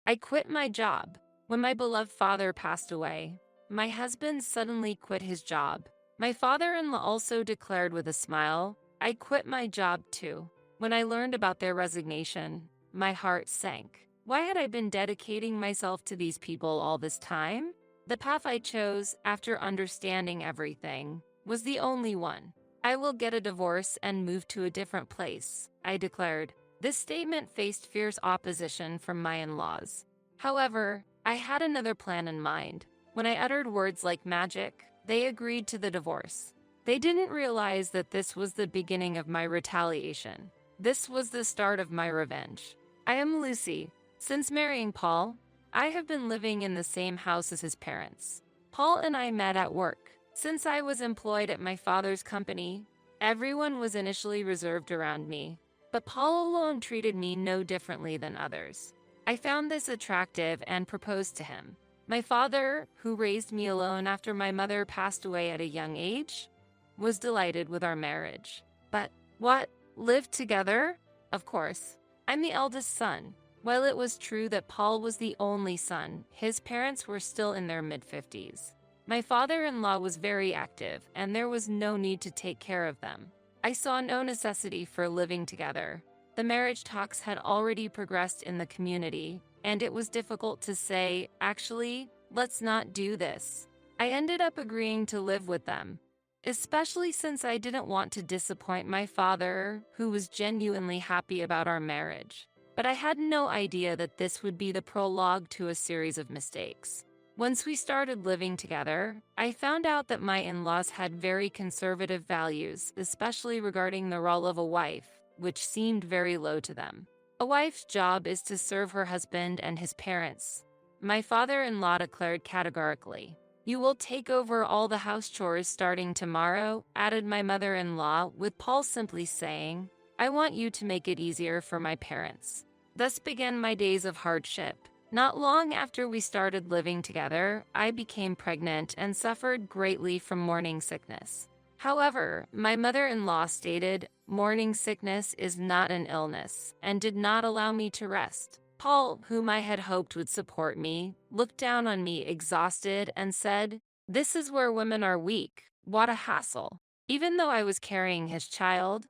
I quit my job. When my beloved father passed away, my husband suddenly quit his job. My father-in-law also declared with a smile, I quit my job too. When I learned about their resignation, my heart sank. Why had I been dedicating myself to these people all this time? The path I chose, after understanding everything, was the only one. I will get a divorce and move to a different place, I declared. This statement faced fierce opposition from my in-laws. However, I had another plan in mind. When I uttered words like magic, they agreed to the divorce. They didn't realize that this was the beginning of my retaliation. This was the start of my revenge. I am Lucy. Since marrying Paul, I have been living in the same house as his parents. Paul and I met at work. Since I was employed at my father's company, everyone was initially reserved around me, but Paul alone treated me no differently than others. I found this attractive and proposed to him. My father, who raised me alone after my mother passed away at a young age, was delighted with our marriage. But what? Lived together? Of course. I'm the eldest son. While it was true that Paul was the only son, his parents were still in their mid-50s. My father-in-law was very active, and there was no need to take care of them. I saw no necessity for living together. The marriage talks had already progressed in the community, and it was difficult to say, actually, let's not do this. I ended up agreeing to live with them, especially since I didn't want to disappoint my father, who was genuinely happy about our marriage. But I had no idea that this would be the prologue to a series of mistakes. Once we started living together, I found out that my in-laws had very conservative values, especially regarding the role of a wife, which seemed very low to them. A wife's job is to serve her husband and his parents. My father-in-law declared categorically. You will take over all the house chores starting tomorrow, added my mother-in-law, with Paul simply saying, I want you to make it easier for my parents. Thus began my days of hardship. Not long after we started living together, I became pregnant and suffered greatly from morning sickness. However, my mother-in-law stated, morning sickness is not an illness, and did not allow me to rest. Paul, whom I had hoped would support me, looked down on me exhausted and said, this is where women are weak. What a hassle. Even though I was carrying his child,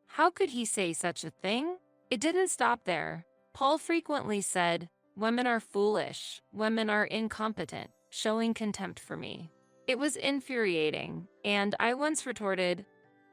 how could he say such a thing? It didn't stop there. Paul frequently said, women are foolish, women are incompetent, showing contempt for me. It was infuriating, and I once retorted,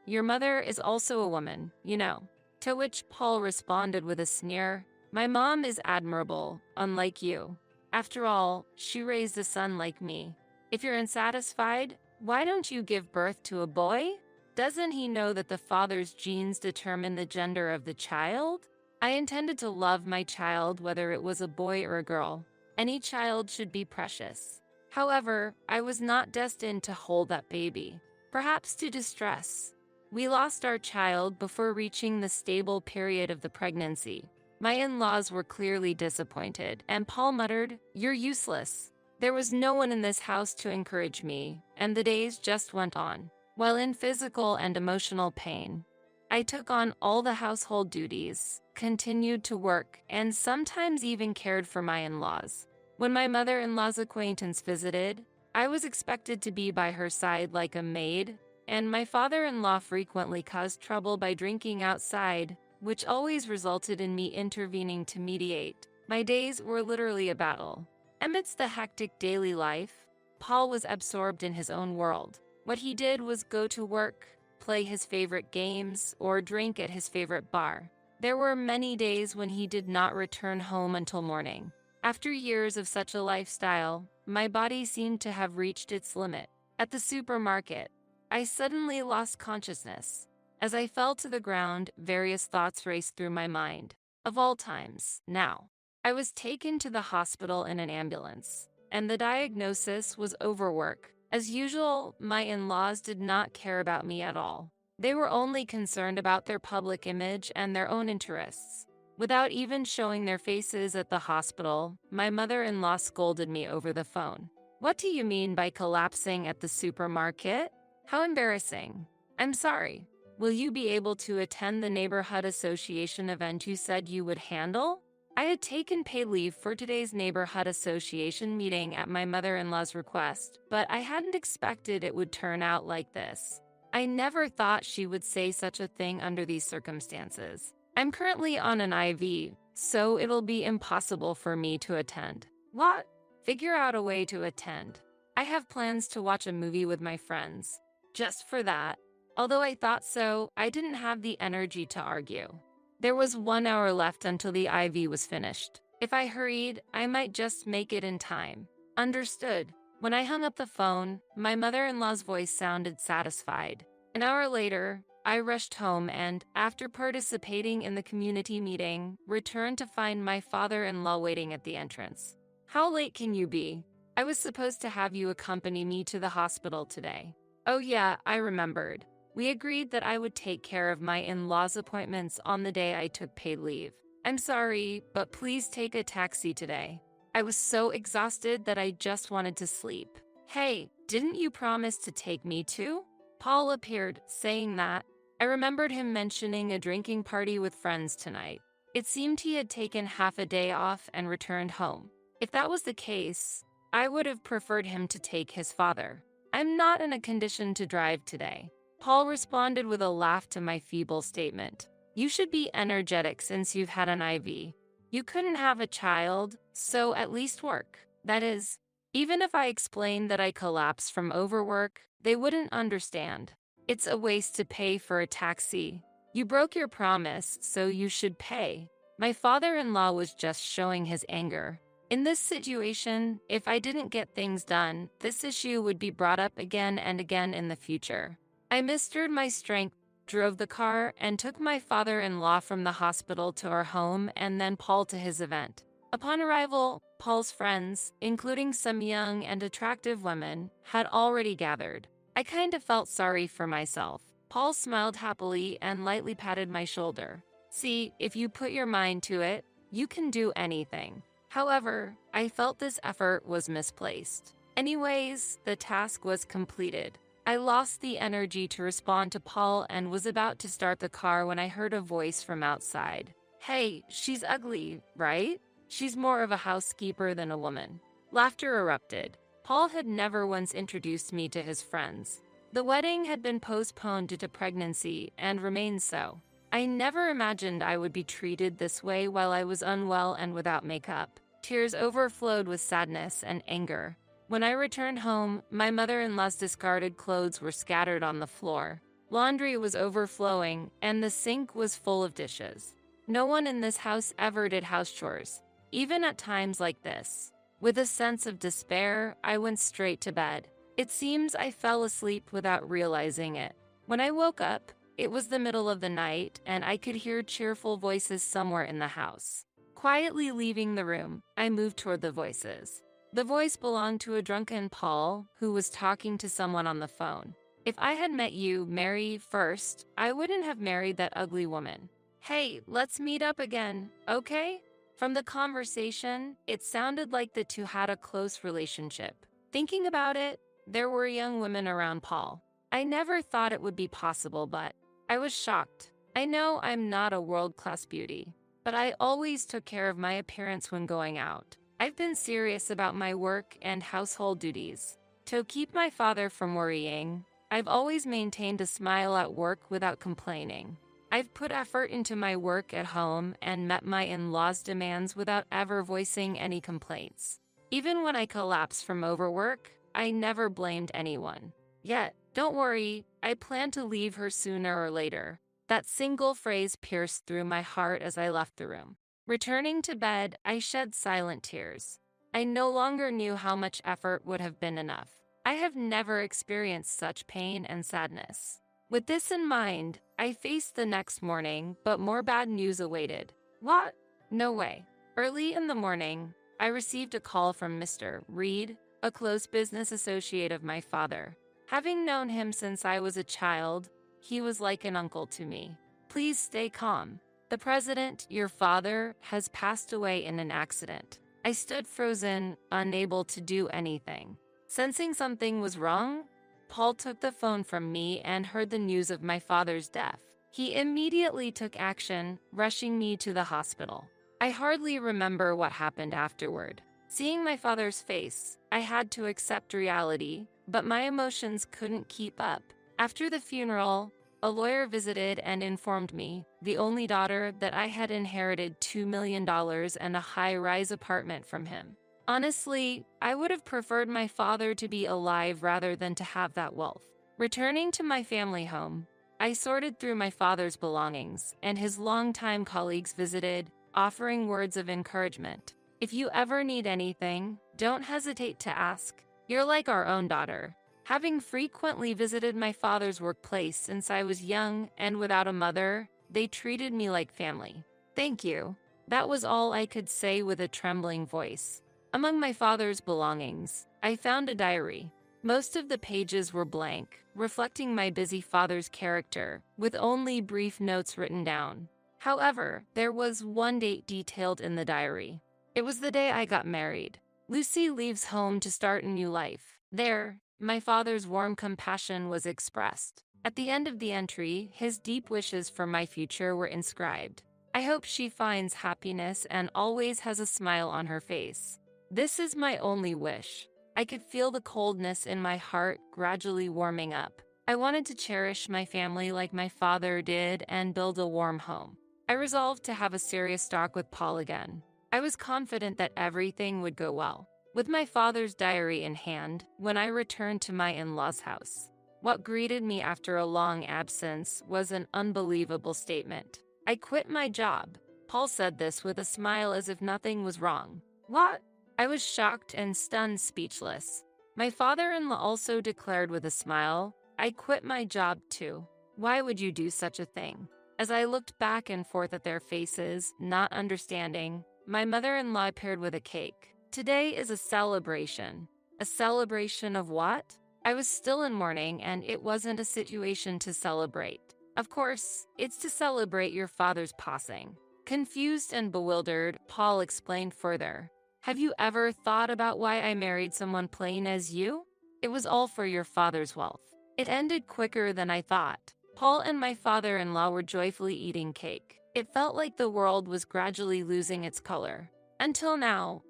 your mother is also a woman, you know. To which Paul responded with a sneer, my mom is admirable, unlike you. After all, she raised a son like me. If you're unsatisfied, why don't you give birth to a boy? Doesn't he know that the father's genes determine the gender of the child? I intended to love my child whether it was a boy or a girl. Any child should be precious. However, I was not destined to hold that baby, perhaps to distress. We lost our child before reaching the stable period of the pregnancy. My in-laws were clearly disappointed, and Paul muttered, you're useless. There was no one in this house to encourage me, and the days just went on. While in physical and emotional pain, I took on all the household duties, continued to work, and sometimes even cared for my in-laws. When my mother-in-law's acquaintance visited, I was expected to be by her side like a maid, and my father-in-law frequently caused trouble by drinking outside, which always resulted in me intervening to mediate. My days were literally a battle. Amidst the hectic daily life, Paul was absorbed in his own world. What he did was go to work, play his favorite games, or drink at his favorite bar. There were many days when he did not return home until morning. After years of such a lifestyle, my body seemed to have reached its limit. At the supermarket, I suddenly lost consciousness. As I fell to the ground, various thoughts raced through my mind. Of all times, now. I was taken to the hospital in an ambulance, and the diagnosis was overwork. As usual, my in-laws did not care about me at all. They were only concerned about their public image and their own interests. Without even showing their faces at the hospital, my mother-in-law scolded me over the phone. What do you mean by collapsing at the supermarket? How embarrassing. I'm sorry. Will you be able to attend the neighborhood association event you said you would handle? I had taken paid leave for today's neighborhood association meeting at my mother-in-law's request, but I hadn't expected it would turn out like this. I never thought she would say such a thing under these circumstances. I'm currently on an IV, so it'll be impossible for me to attend. What? Figure out a way to attend. I have plans to watch a movie with my friends. Just for that. Although I thought so, I didn't have the energy to argue. There was 1 hour left until the IV was finished. If I hurried, I might just make it in time. Understood. When I hung up the phone, my mother-in-law's voice sounded satisfied. An hour later, I rushed home and, after participating in the community meeting, returned to find my father-in-law waiting at the entrance. How late can you be? I was supposed to have you accompany me to the hospital today. Oh yeah, I remembered. We agreed that I would take care of my in-laws' appointments on the day I took paid leave. I'm sorry, but please take a taxi today. I was so exhausted that I just wanted to sleep. Hey, didn't you promise to take me too? Paul appeared, saying that. I remembered him mentioning a drinking party with friends tonight. It seemed he had taken half a day off and returned home. If that was the case, I would have preferred him to take his father. I'm not in a condition to drive today. Paul responded with a laugh to my feeble statement. You should be energetic since you've had an IV. You couldn't have a child, so at least work. That is, even if I explained that I collapsed from overwork, they wouldn't understand. It's a waste to pay for a taxi. You broke your promise, so you should pay. My father-in-law was just showing his anger. In this situation, if I didn't get things done, this issue would be brought up again and again in the future. I mustered my strength, drove the car, and took my father-in-law from the hospital to our home and then Paul to his event. Upon arrival, Paul's friends, including some young and attractive women, had already gathered. I kind of felt sorry for myself. Paul smiled happily and lightly patted my shoulder. See, if you put your mind to it, you can do anything. However, I felt this effort was misplaced. Anyways, the task was completed. I lost the energy to respond to Paul and was about to start the car when I heard a voice from outside. Hey, she's ugly, right? She's more of a housekeeper than a woman. Laughter erupted. Paul had never once introduced me to his friends. The wedding had been postponed due to pregnancy and remained so. I never imagined I would be treated this way while I was unwell and without makeup. Tears overflowed with sadness and anger. When I returned home, my mother-in-law's discarded clothes were scattered on the floor. Laundry was overflowing, and the sink was full of dishes. No one in this house ever did house chores, even at times like this. With a sense of despair, I went straight to bed. It seems I fell asleep without realizing it. When I woke up, it was the middle of the night, and I could hear cheerful voices somewhere in the house. Quietly leaving the room, I moved toward the voices. The voice belonged to a drunken Paul, who was talking to someone on the phone. If I had met you, Mary, first, I wouldn't have married that ugly woman. Hey, let's meet up again, okay? From the conversation, it sounded like the two had a close relationship. Thinking about it, there were young women around Paul. I never thought it would be possible, but I was shocked. I know I'm not a world-class beauty, but I always took care of my appearance when going out. I've been serious about my work and household duties. To keep my father from worrying, I've always maintained a smile at work without complaining. I've put effort into my work at home and met my in-laws' demands without ever voicing any complaints. Even when I collapsed from overwork, I never blamed anyone. Yet, don't worry, I plan to leave her sooner or later. That single phrase pierced through my heart as I left the room. Returning to bed, I shed silent tears. I no longer knew how much effort would have been enough. I have never experienced such pain and sadness. With this in mind, I faced the next morning, but more bad news awaited. What? No way. Early in the morning, I received a call from Mr. Reed, a close business associate of my father. Having known him since I was a child, he was like an uncle to me. Please stay calm. The president, your father, has passed away in an accident. I stood frozen, unable to do anything. Sensing something was wrong, Paul took the phone from me and heard the news of my father's death. He immediately took action, rushing me to the hospital. I hardly remember what happened afterward. Seeing my father's face, I had to accept reality, but my emotions couldn't keep up. After the funeral, a lawyer visited and informed me, the only daughter, that I had inherited $2 million and a high-rise apartment from him. Honestly, I would have preferred my father to be alive rather than to have that wealth. Returning to my family home, I sorted through my father's belongings, and his longtime colleagues visited, offering words of encouragement. If you ever need anything, don't hesitate to ask. You're like our own daughter. Having frequently visited my father's workplace since I was young and without a mother, they treated me like family. Thank you. That was all I could say with a trembling voice. Among my father's belongings, I found a diary. Most of the pages were blank, reflecting my busy father's character, with only brief notes written down. However, there was one date detailed in the diary. It was the day I got married. Lucy leaves home to start a new life. There, my father's warm compassion was expressed. At the end of the entry, his deep wishes for my future were inscribed. I hope she finds happiness and always has a smile on her face. This is my only wish. I could feel the coldness in my heart gradually warming up. I wanted to cherish my family like my father did and build a warm home. I resolved to have a serious talk with Paul again. I was confident that everything would go well. With my father's diary in hand, when I returned to my in-laws' house, what greeted me after a long absence was an unbelievable statement. I quit my job. Paul said this with a smile as if nothing was wrong. What? I was shocked and stunned, speechless. My father-in-law also declared with a smile, I quit my job too. Why would you do such a thing? As I looked back and forth at their faces, not understanding, my mother-in-law appeared with a cake. Today is a celebration. A celebration of what? I was still in mourning, and it wasn't a situation to celebrate. Of course, it's to celebrate your father's passing. Confused and bewildered, Paul explained further. Have you ever thought about why I married someone plain as you? It was all for your father's wealth. It ended quicker than I thought. Paul and my father-in-law were joyfully eating cake. It felt like the world was gradually losing its color. Until now,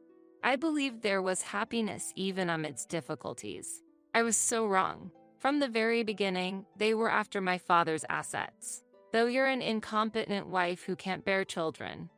I believed there was happiness even amidst difficulties. I was so wrong. From the very beginning, they were after my father's assets. Though you're an incompetent wife who can't bear children,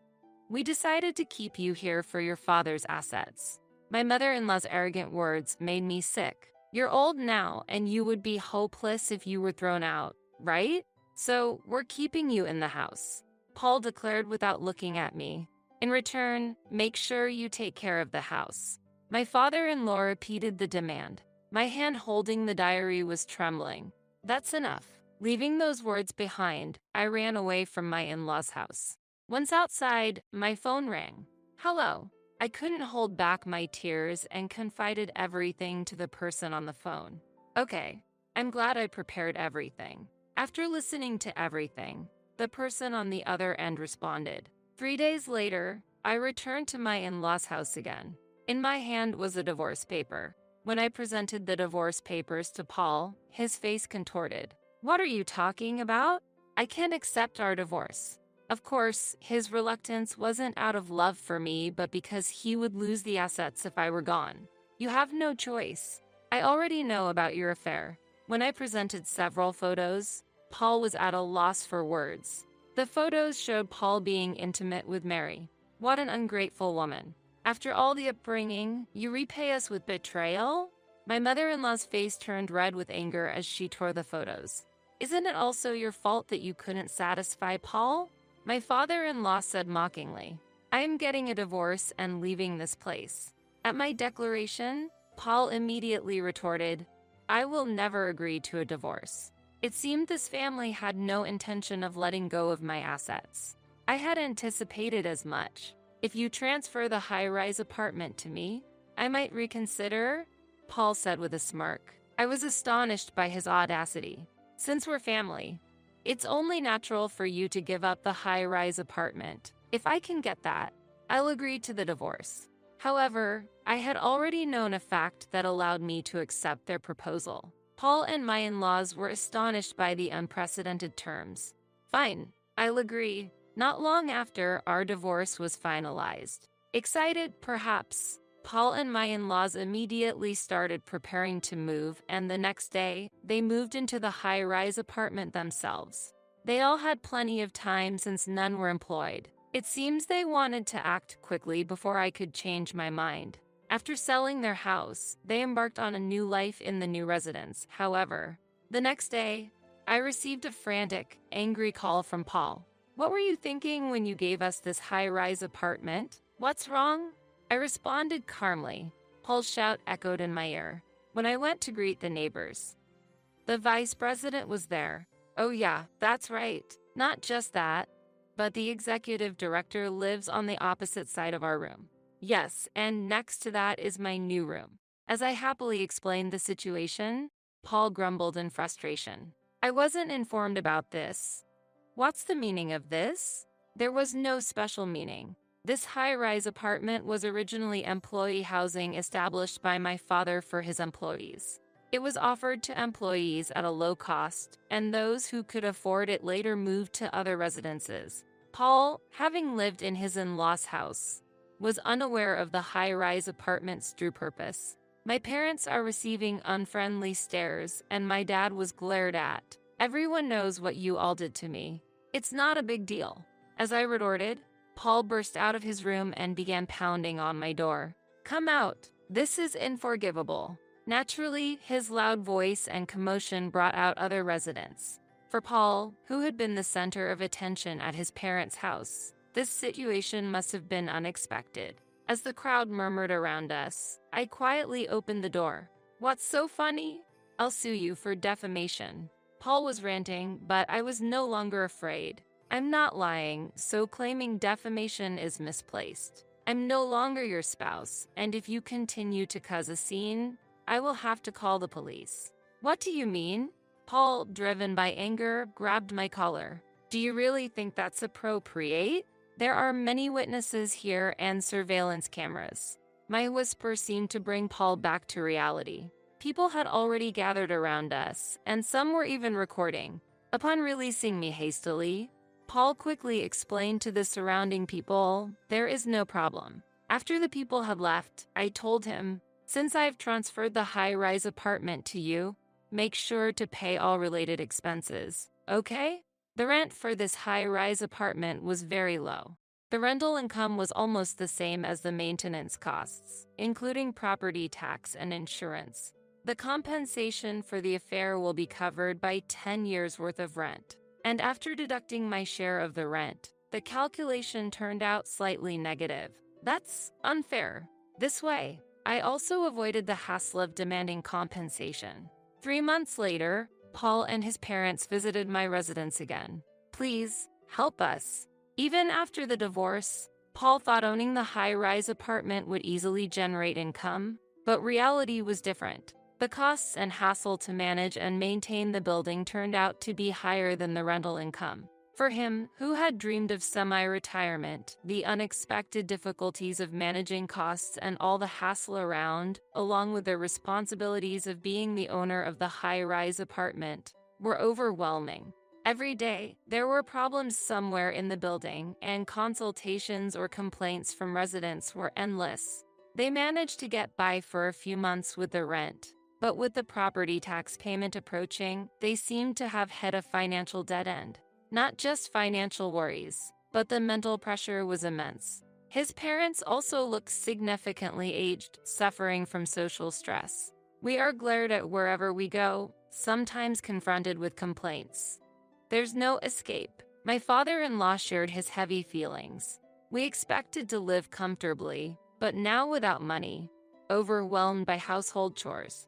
we decided to keep you here for your father's assets. My mother-in-law's arrogant words made me sick. You're old now, and you would be hopeless if you were thrown out, right? So, we're keeping you in the house, Paul declared without looking at me. In return, make sure you take care of the house. My father-in-law repeated the demand. My hand holding the diary was trembling. That's enough. Leaving those words behind, I ran away from my in-laws' house. Once outside, my phone rang. Hello. I couldn't hold back my tears and confided everything to the person on the phone. Okay, I'm glad I prepared everything. After listening to everything, the person on the other end responded. 3 days later, I returned to my in-laws' house again. In my hand was a divorce paper. When I presented the divorce papers to Paul, his face contorted. What are you talking about? I can't accept our divorce. Of course, his reluctance wasn't out of love for me, but because he would lose the assets if I were gone. You have no choice. I already know about your affair. When I presented several photos, Paul was at a loss for words. The photos showed Paul being intimate with Mary. What an ungrateful woman. After all the upbringing, you repay us with betrayal? My mother-in-law's face turned red with anger as she tore the photos. Isn't it also your fault that you couldn't satisfy Paul? My father-in-law said mockingly, I am getting a divorce and leaving this place. At my declaration, Paul immediately retorted, I will never agree to a divorce. It seemed this family had no intention of letting go of my assets. I had anticipated as much. If you transfer the high-rise apartment to me, I might reconsider, Paul said with a smirk. I was astonished by his audacity. Since we're family, it's only natural for you to give up the high-rise apartment. If I can get that, I'll agree to the divorce. However, I had already known a fact that allowed me to accept their proposal. Paul and my in-laws were astonished by the unprecedented terms. Fine, I'll agree. Not long after, our divorce was finalized. Excited, perhaps, Paul and my in-laws immediately started preparing to move, and the next day, they moved into the high-rise apartment themselves. They all had plenty of time since none were employed. It seems they wanted to act quickly before I could change my mind. After selling their house, they embarked on a new life in the new residence. However, the next day, I received a frantic, angry call from Paul. "What were you thinking when you gave us this high-rise apartment? What's wrong?" I responded calmly. Paul's shout echoed in my ear. When I went to greet the neighbors, the vice president was there. "Oh yeah, that's right. Not just that, but the executive director lives on the opposite side of our room. Yes, and next to that is my new room." As I happily explained the situation, Paul grumbled in frustration. "I wasn't informed about this. What's the meaning of this?" There was no special meaning. This high-rise apartment was originally employee housing established by my father for his employees. It was offered to employees at a low cost, and those who could afford it later moved to other residences. Paul, having lived in his in-law's house, was unaware of the high-rise apartment's true purpose. My parents are receiving unfriendly stares, and my dad was glared at. "Everyone knows what you all did to me. It's not a big deal." As I retorted, Paul burst out of his room and began pounding on my door. "Come out. This is unforgivable." Naturally, his loud voice and commotion brought out other residents. For Paul, who had been the center of attention at his parents' house, this situation must have been unexpected. As the crowd murmured around us, I quietly opened the door. "What's so funny? I'll sue you for defamation." Paul was ranting, but I was no longer afraid. "I'm not lying, so claiming defamation is misplaced. I'm no longer your spouse, and if you continue to cause a scene, I will have to call the police." "What do you mean?" Paul, driven by anger, grabbed my collar. "Do you really think that's appropriate? There are many witnesses here and surveillance cameras." My whisper seemed to bring Paul back to reality. People had already gathered around us, and some were even recording. Upon releasing me hastily, Paul quickly explained to the surrounding people, "There is no problem." After the people had left, I told him, "Since I've transferred the high-rise apartment to you, make sure to pay all related expenses, okay?" The rent for this high-rise apartment was very low. The rental income was almost the same as the maintenance costs, including property tax and insurance. The compensation for the affair will be covered by 10 years' worth of rent. And after deducting my share of the rent, the calculation turned out slightly negative. That's unfair. This way, I also avoided the hassle of demanding compensation. 3 months later, Paul and his parents visited my residence again. "Please, help us." Even after the divorce, Paul thought owning the high-rise apartment would easily generate income, but reality was different. The costs and hassle to manage and maintain the building turned out to be higher than the rental income. For him, who had dreamed of semi-retirement, the unexpected difficulties of managing costs and all the hassle around, along with the responsibilities of being the owner of the high-rise apartment, were overwhelming. Every day, there were problems somewhere in the building, and consultations or complaints from residents were endless. They managed to get by for a few months with the rent. But with the property tax payment approaching, they seemed to have hit a financial dead end. Not just financial worries, but the mental pressure was immense. His parents also looked significantly aged, suffering from social stress. We are glared at wherever we go, sometimes confronted with complaints. There's no escape. My father-in-law shared his heavy feelings. We expected to live comfortably, but now without money, overwhelmed by household chores.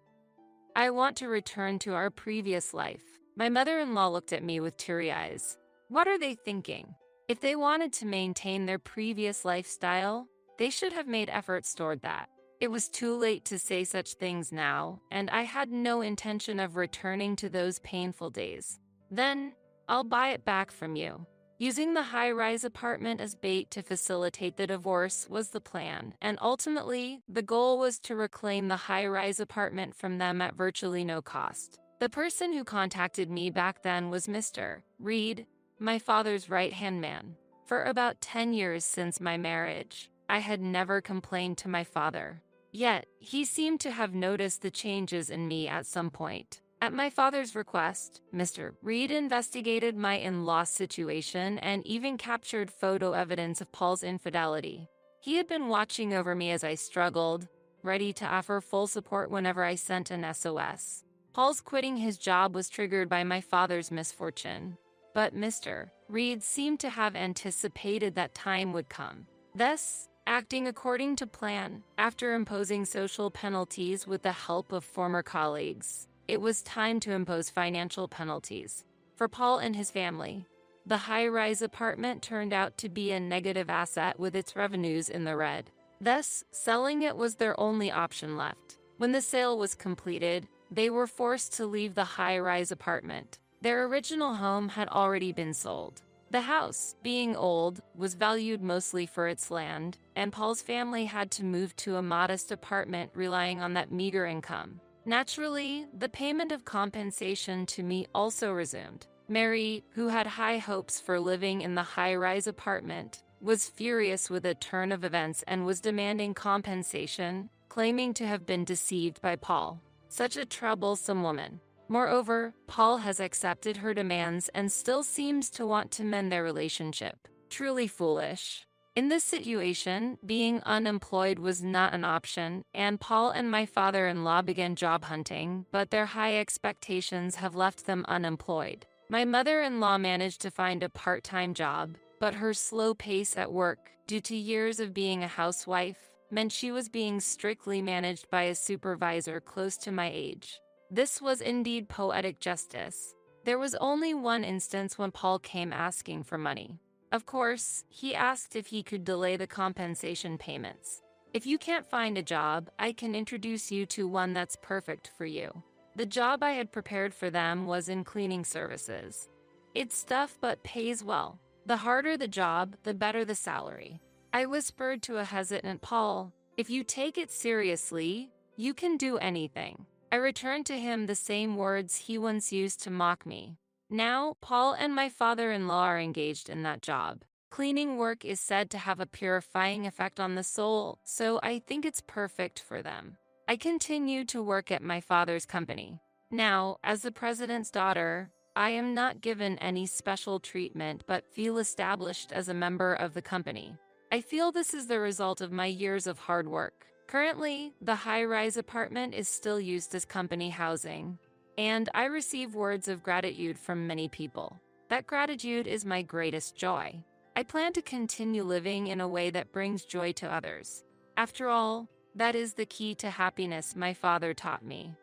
"I want to return to our previous life." My mother-in-law looked at me with teary eyes. What are they thinking? If they wanted to maintain their previous lifestyle, they should have made efforts toward that. It was too late to say such things now, and I had no intention of returning to those painful days. "Then, I'll buy it back from you." Using the high-rise apartment as bait to facilitate the divorce was the plan, and ultimately, the goal was to reclaim the high-rise apartment from them at virtually no cost. The person who contacted me back then was Mr. Reed, my father's right-hand man. For about 10 years since my marriage, I had never complained to my father. Yet, he seemed to have noticed the changes in me at some point. At my father's request, Mr. Reed investigated my in-laws situation and even captured photo evidence of Paul's infidelity. He had been watching over me as I struggled, ready to offer full support whenever I sent an SOS. Paul's quitting his job was triggered by my father's misfortune. But Mr. Reed seemed to have anticipated that time would come. Thus, acting according to plan, after imposing social penalties with the help of former colleagues, it was time to impose financial penalties. For Paul and his family, the high-rise apartment turned out to be a negative asset with its revenues in the red. Thus, selling it was their only option left. When the sale was completed, they were forced to leave the high-rise apartment. Their original home had already been sold. The house, being old, was valued mostly for its land, and Paul's family had to move to a modest apartment relying on that meager income. Naturally, the payment of compensation to me also resumed. Mary, who had high hopes for living in the high-rise apartment, was furious with a turn of events and was demanding compensation, claiming to have been deceived by Paul. Such a troublesome woman. Moreover, Paul has accepted her demands and still seems to want to mend their relationship. Truly foolish. In this situation, being unemployed was not an option, and Paul and my father-in-law began job hunting, but their high expectations have left them unemployed. My mother-in-law managed to find a part-time job, but her slow pace at work, due to years of being a housewife, meant she was being strictly managed by a supervisor close to my age. This was indeed poetic justice. There was only one instance when Paul came asking for money. Of course, he asked if he could delay the compensation payments. If you can't find a job, I can introduce you to one that's perfect for you. The job I had prepared for them was in cleaning services. It's tough but pays well. The harder the job, the better the salary. I whispered to a hesitant Paul, "If you take it seriously, you can do anything." I returned to him the same words he once used to mock me. Now, Paul and my father-in-law are engaged in that job. Cleaning work is said to have a purifying effect on the soul, so I think it's perfect for them. I continue to work at my father's company. Now, as the president's daughter, I am not given any special treatment but feel established as a member of the company. I feel this is the result of my years of hard work. Currently, the high-rise apartment is still used as company housing, and I receive words of gratitude from many people. That gratitude is my greatest joy. I plan to continue living in a way that brings joy to others. After all, that is the key to happiness my father taught me.